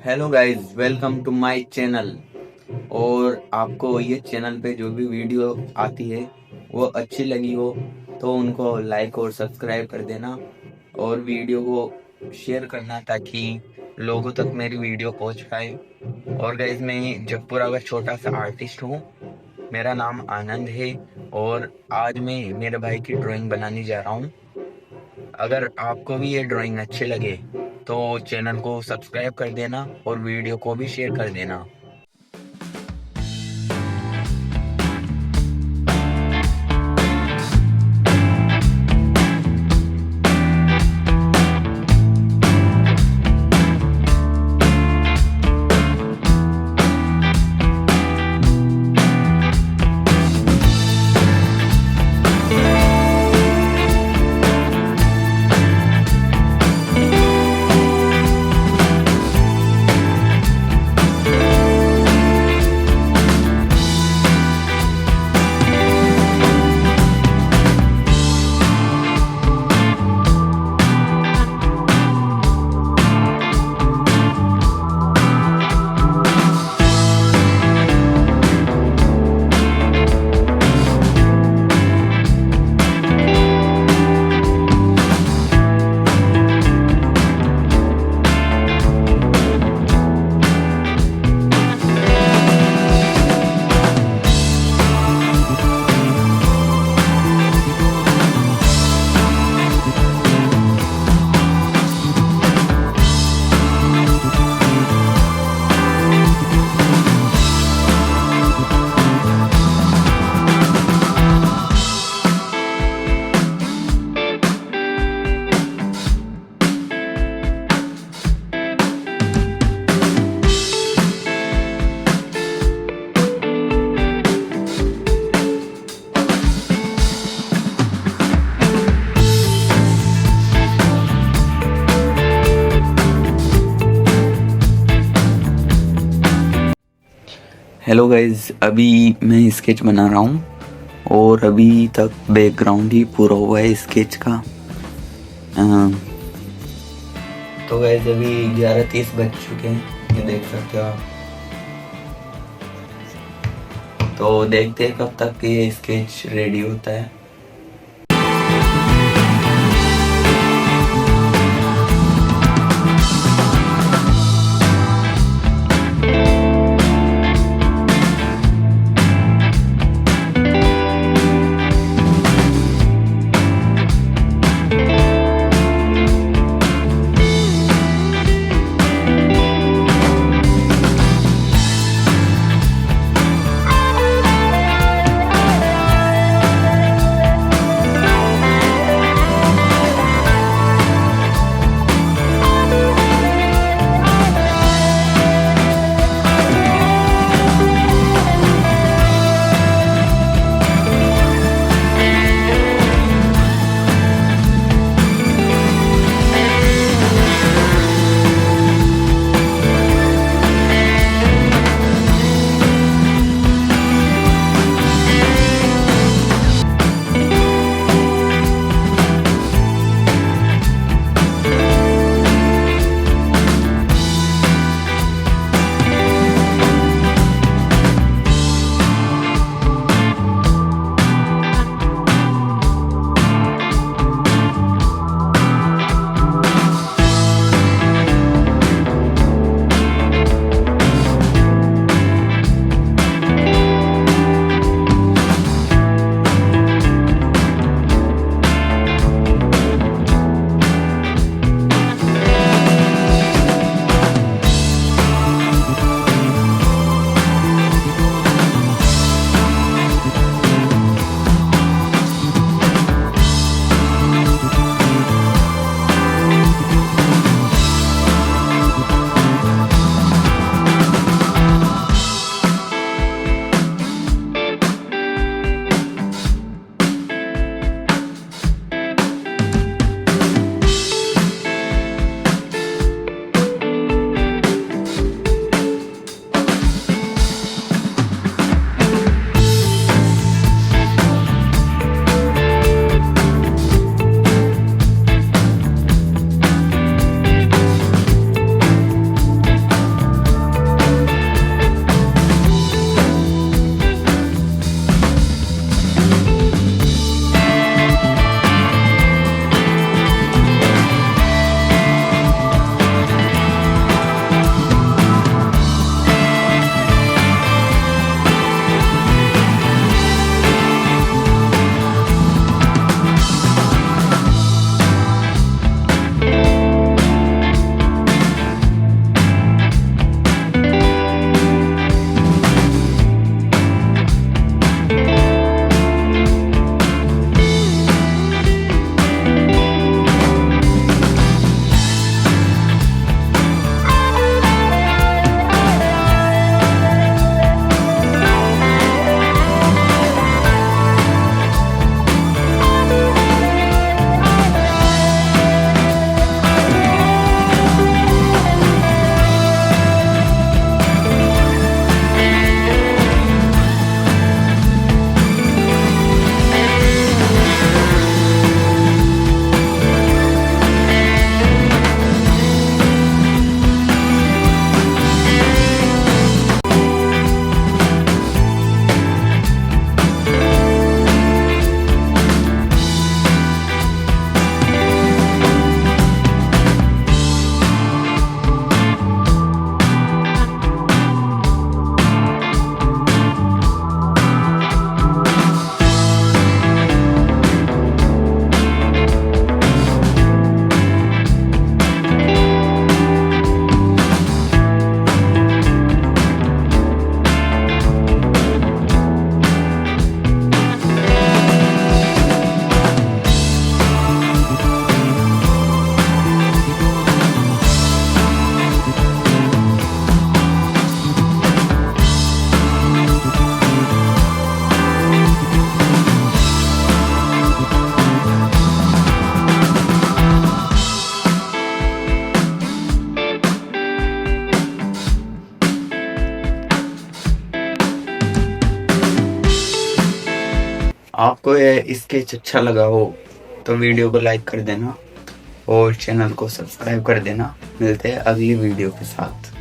Hello guys, welcome to my channel. और आपको ये चैनल पे जो भी वीडियो आती है वो अच्छी लगी हो तो उनको लाइक और सब्सक्राइब कर देना और वीडियो को शेयर करना ताकि लोगों तक मेरी वीडियो पहुंच पाए। और गाइस, मैं जगपुरा का छोटा सा आर्टिस्ट हूँ। मेरा नाम आनंद है और आज मैं मेरे भाई की ड्राइंग बनाने जा रहा हूँ। अगर आपको भी ये ड्राइंग अच्छी लगे तो चैनल को सब्सक्राइब कर देना और वीडियो को भी शेयर कर देना। हेलो गाइज, अभी मैं स्केच बना रहा हूँ और अभी तक बैकग्राउंड ही पूरा हुआ है स्केच का। तो गाइज अभी 11:30 बज चुके हैं, ये देख सकते हो आप। तो देखते हैं कब तक ये स्केच रेडी होता है। आपको ये स्केच अच्छा लगा हो तो वीडियो को लाइक कर देना और चैनल को सब्सक्राइब कर देना। मिलते हैं अगली वीडियो के साथ।